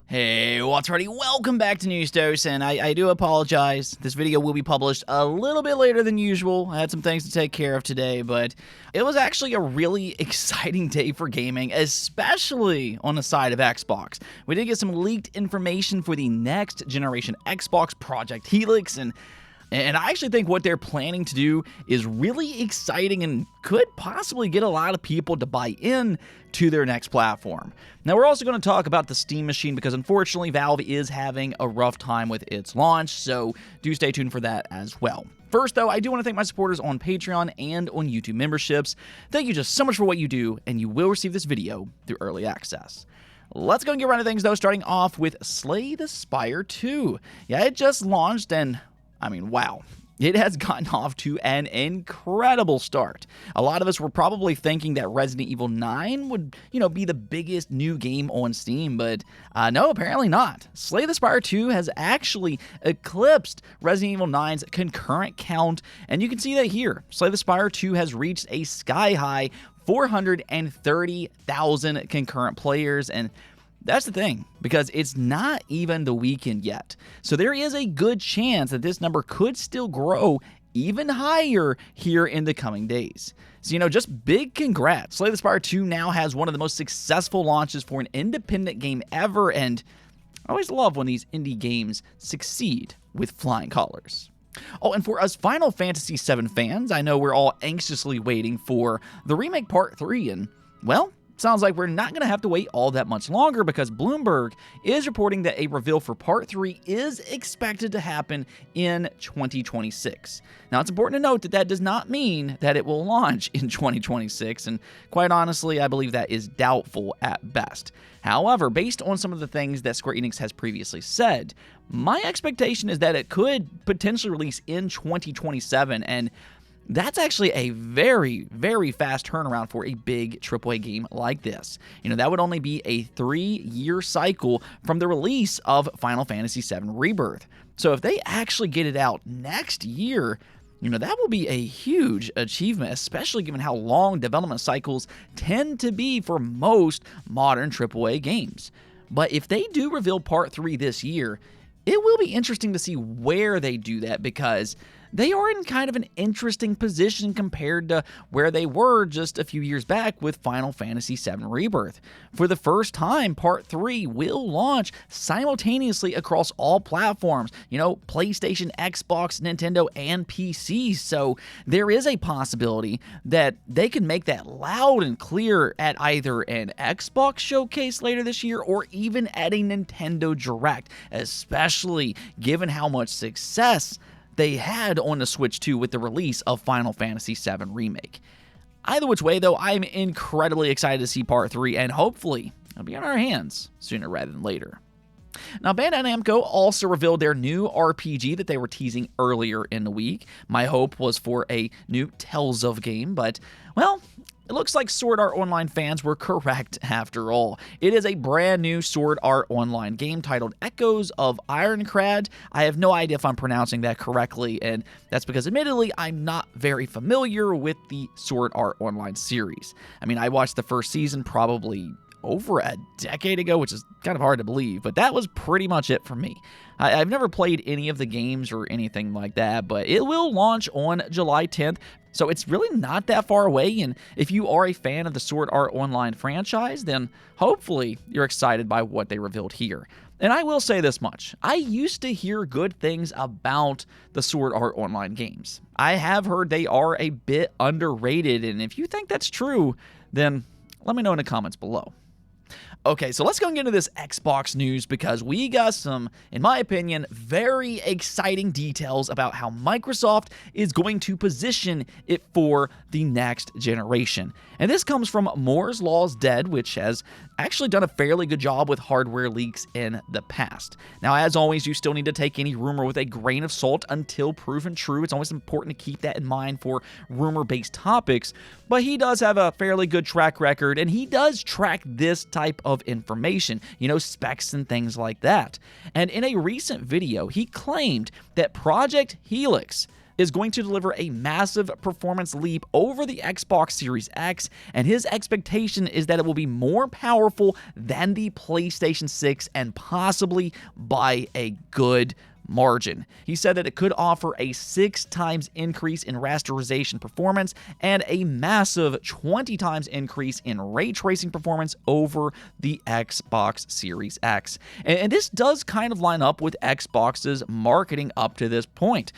Hey, what's ready? Welcome back to News Dose, and I do apologize. This video will be published a little bit later than usual. I had some things to take care of today, but it was actually a really exciting day for gaming, especially on the side of Xbox. We did get some leaked information for the next generation Xbox Project Helix, and I actually think what they're planning to do is really exciting and could possibly get a lot of people to buy in to their next platform. Now, we're also going to talk about the Steam machine because unfortunately Valve is having a rough time with its launch, so do stay tuned for that as well. First, though, I do want to thank my supporters on Patreon and on YouTube memberships. Thank you just so much for what you do, and you will receive this video through early access. Let's go and get around to things, though, starting off with Slay the Spire 2. Yeah, it just launched, and I mean, wow. It has gotten off to an incredible start. A lot of us were probably thinking that Resident Evil 9 would, be the biggest new game on Steam, but no, apparently not. Slay the Spire 2 has actually eclipsed Resident Evil 9's concurrent count, and you can see that here. Slay the Spire 2 has reached a sky-high 430,000 concurrent players, and that's the thing, because it's not even the weekend yet. So there is a good chance that this number could still grow even higher here in the coming days. So, just big congrats. Slay the Spire 2 now has one of the most successful launches for an independent game ever, and I always love when these indie games succeed with flying colors. Oh, and for us Final Fantasy VII fans, I know we're all anxiously waiting for the remake Part 3, and, well, sounds like we're not going to have to wait all that much longer because Bloomberg is reporting that a reveal for Part 3 is expected to happen in 2026. Now, it's important to note that that does not mean that it will launch in 2026, and quite honestly, I believe that is doubtful at best. However, based on some of the things that Square Enix has previously said, my expectation is that it could potentially release in 2027, and that's actually a very, very fast turnaround for a big AAA game like this. That would only be a 3-year cycle from the release of Final Fantasy VII Rebirth. So if they actually get it out next year, that will be a huge achievement, especially given how long development cycles tend to be for most modern AAA games. But if they do reveal Part 3 this year, it will be interesting to see where they do that because they are in kind of an interesting position compared to where they were just a few years back with Final Fantasy VII Rebirth. For the first time, Part 3 will launch simultaneously across all platforms, PlayStation, Xbox, Nintendo, and PC. So there is a possibility that they can make that loud and clear at either an Xbox showcase later this year or even at a Nintendo Direct, especially given how much success they had on the Switch 2 with the release of Final Fantasy VII Remake. Either which way, though, I'm incredibly excited to see Part 3, and hopefully it'll be in our hands sooner rather than later. Now, Bandai Namco also revealed their new RPG that they were teasing earlier in the week. My hope was for a new Tales of game, but, well, it looks like Sword Art Online fans were correct after all. It is a brand new Sword Art Online game titled Echoes of Ironcrad. I have no idea if I'm pronouncing that correctly, and that's because admittedly I'm not very familiar with the Sword Art Online series. I mean, I watched the first season probably over a decade ago, which is kind of hard to believe, but that was pretty much it for me. I've never played any of the games or anything like that, but it will launch on July 10th, so it's really not that far away, and if you are a fan of the Sword Art Online franchise, then hopefully you're excited by what they revealed here. And I will say this much, I used to hear good things about the Sword Art Online games. I have heard they are a bit underrated, and if you think that's true, then let me know in the comments below. Okay, so let's go and get into this Xbox news because we got some, in my opinion, very exciting details about how Microsoft is going to position it for the next generation. And this comes from Moore's Law's Dead, which has actually done a fairly good job with hardware leaks in the past. Now, as always, you still need to take any rumor with a grain of salt until proven true. It's always important to keep that in mind for rumor-based topics, but he does have a fairly good track record, and he does track this type of information, specs and things like that. And in a recent video, he claimed that Project Helix, is going to deliver a massive performance leap over the Xbox Series X, and his expectation is that it will be more powerful than the PlayStation 6 and possibly by a good margin. He said that it could offer a 6 times increase in rasterization performance and a massive 20 times increase in ray tracing performance over the Xbox Series X. And this does kind of line up with Xbox's marketing up to this point.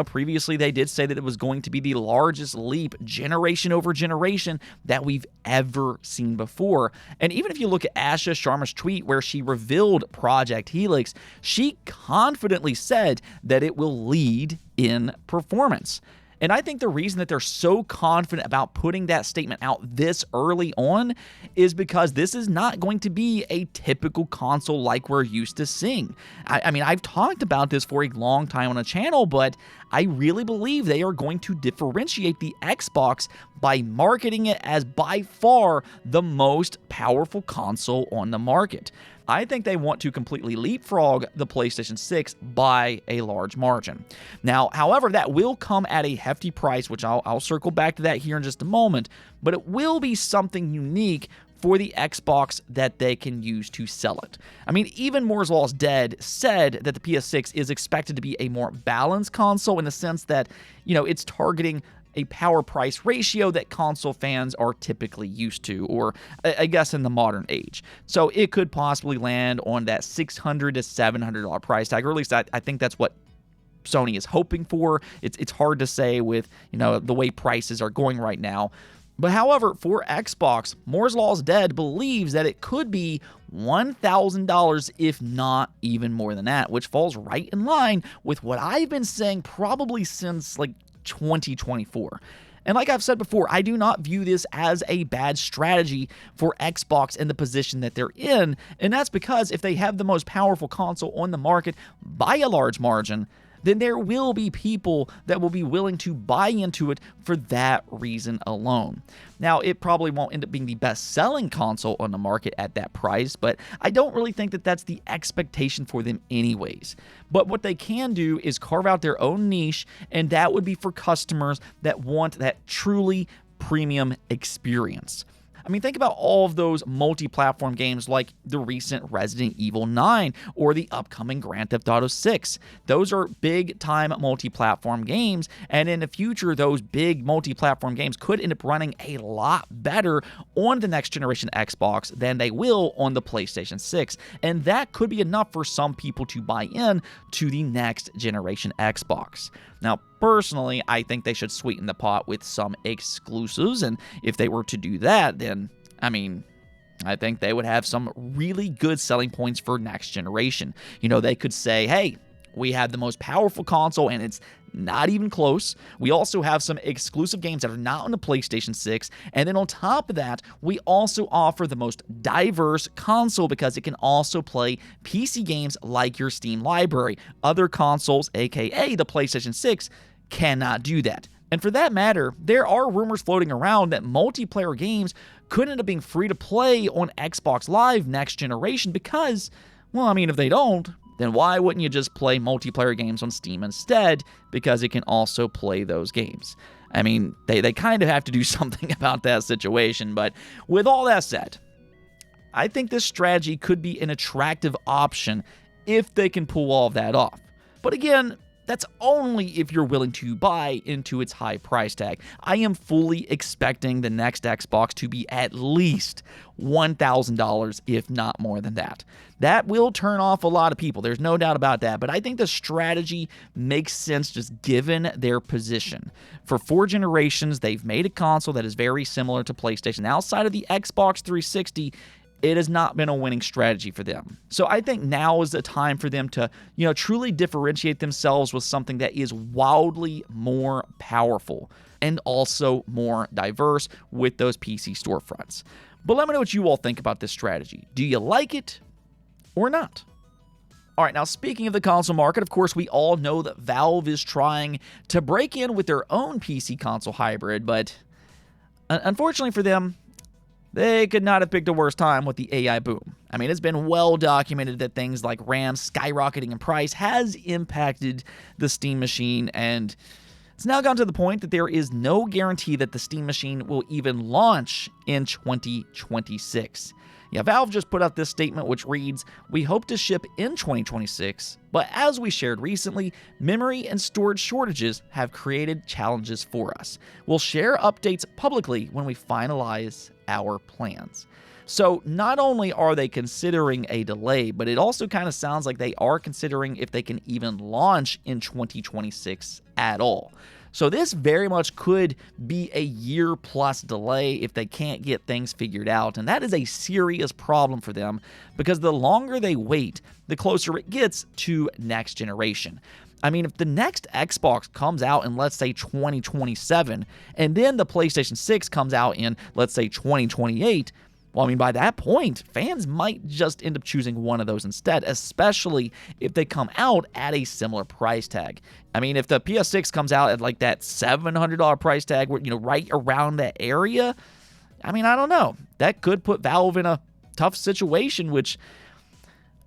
Previously they did say that it was going to be the largest leap generation over generation that we've ever seen before. And even if you look at Asha Sharma's tweet where she revealed Project Helix, she confidently said that it will lead in performance. And I think the reason that they're so confident about putting that statement out this early on is because this is not going to be a typical console like we're used to seeing. I mean, I've talked about this for a long time on the channel, but I really believe they are going to differentiate the Xbox by marketing it as by far the most powerful console on the market. I think they want to completely leapfrog the PlayStation 6 by a large margin. Now, however, that will come at a hefty price, which I'll circle back to that here in just a moment, but it will be something unique for the Xbox that they can use to sell it. I mean, even Moore's Law is Dead said that the PS6 is expected to be a more balanced console in the sense that, it's targeting a power price ratio that console fans are typically used to, or I guess in the modern age. So it could possibly land on that $600 to $700 price tag, or at least I think that's what Sony is hoping for. It's hard to say with, the way prices are going right now. But however, for Xbox, Moore's Law is Dead believes that it could be $1,000, if not even more than that, which falls right in line with what I've been saying probably since 2024. And like I've said before, I do not view this as a bad strategy for Xbox in the position that they're in, and that's because if they have the most powerful console on the market by a large margin, then there will be people that will be willing to buy into it for that reason alone. Now, it probably won't end up being the best-selling console on the market at that price, but I don't really think that that's the expectation for them anyways. But what they can do is carve out their own niche, and that would be for customers that want that truly premium experience. I mean, think about all of those multi-platform games like the recent Resident Evil 9 or the upcoming Grand Theft Auto 6. Those are big-time multi-platform games, and in the future, those big multi-platform games could end up running a lot better on the next generation Xbox than they will on the PlayStation 6, and that could be enough for some people to buy in to the next generation Xbox. Now, personally, I think they should sweeten the pot with some exclusives, and if they were to do that, then, I think they would have some really good selling points for next generation. They could say, hey, we have the most powerful console, and it's not even close. We also have some exclusive games that are not on the PlayStation 6, and then on top of that, we also offer the most diverse console because it can also play PC games like your Steam library. Other consoles, aka the PlayStation 6, cannot do that. And for that matter, there are rumors floating around that multiplayer games could end up being free to play on Xbox Live next generation because, if they don't, then why wouldn't you just play multiplayer games on Steam instead? Because it can also play those games. They kind of have to do something about that situation. But with all that said, I think this strategy could be an attractive option if they can pull all of that off. But again, that's only if you're willing to buy into its high price tag. I am fully expecting the next Xbox to be at least $1,000, if not more than that. That will turn off a lot of people. There's no doubt about that. But I think the strategy makes sense just given their position. For 4 generations, they've made a console that is very similar to PlayStation. Outside of the Xbox 360, it has not been a winning strategy for them. So I think now is the time for them to, truly differentiate themselves with something that is wildly more powerful and also more diverse with those PC storefronts. But let me know what you all think about this strategy. Do you like it or not? All right, now speaking of the console market, of course, we all know that Valve is trying to break in with their own PC console hybrid, but unfortunately for them, they could not have picked a worse time with the AI boom. It's been well documented that things like RAM skyrocketing in price has impacted the Steam machine, and It's now gotten to the point that there is no guarantee that the Steam machine will even launch in 2026. Yeah, Valve just put out this statement which reads, "We hope to ship in 2026, but as we shared recently, memory and storage shortages have created challenges for us. We'll share updates publicly when we finalize our plans." So not only are they considering a delay, but it also kind of sounds like they are considering if they can even launch in 2026 at all. So this very much could be a year-plus delay if they can't get things figured out, and that is a serious problem for them because the longer they wait, the closer it gets to next generation. I mean, if the next Xbox comes out in, let's say, 2027, and then the PlayStation 6 comes out in, let's say, 2028, well, I mean, by that point, fans might just end up choosing one of those instead, especially if they come out at a similar price tag. I mean, if the PS6 comes out at like that $700 price tag, right around that area, I mean, I don't know. That could put Valve in a tough situation, which,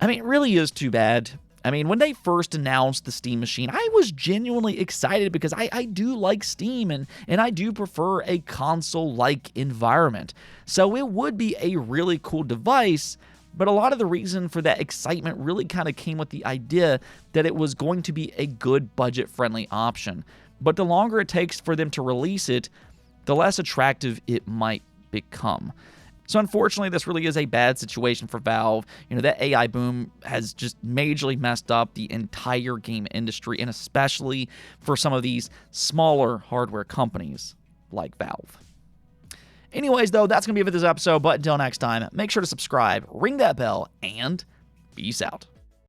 I mean, really is too bad. I mean, when they first announced the Steam machine, I was genuinely excited because I do like Steam and I do prefer a console-like environment. So it would be a really cool device, but a lot of the reason for that excitement really kind of came with the idea that it was going to be a good budget-friendly option. But the longer it takes for them to release it, the less attractive it might become. So unfortunately, this really is a bad situation for Valve. That AI boom has just majorly messed up the entire game industry, and especially for some of these smaller hardware companies like Valve. Anyways, though, that's going to be it for this episode, but until next time, make sure to subscribe, ring that bell, and peace out.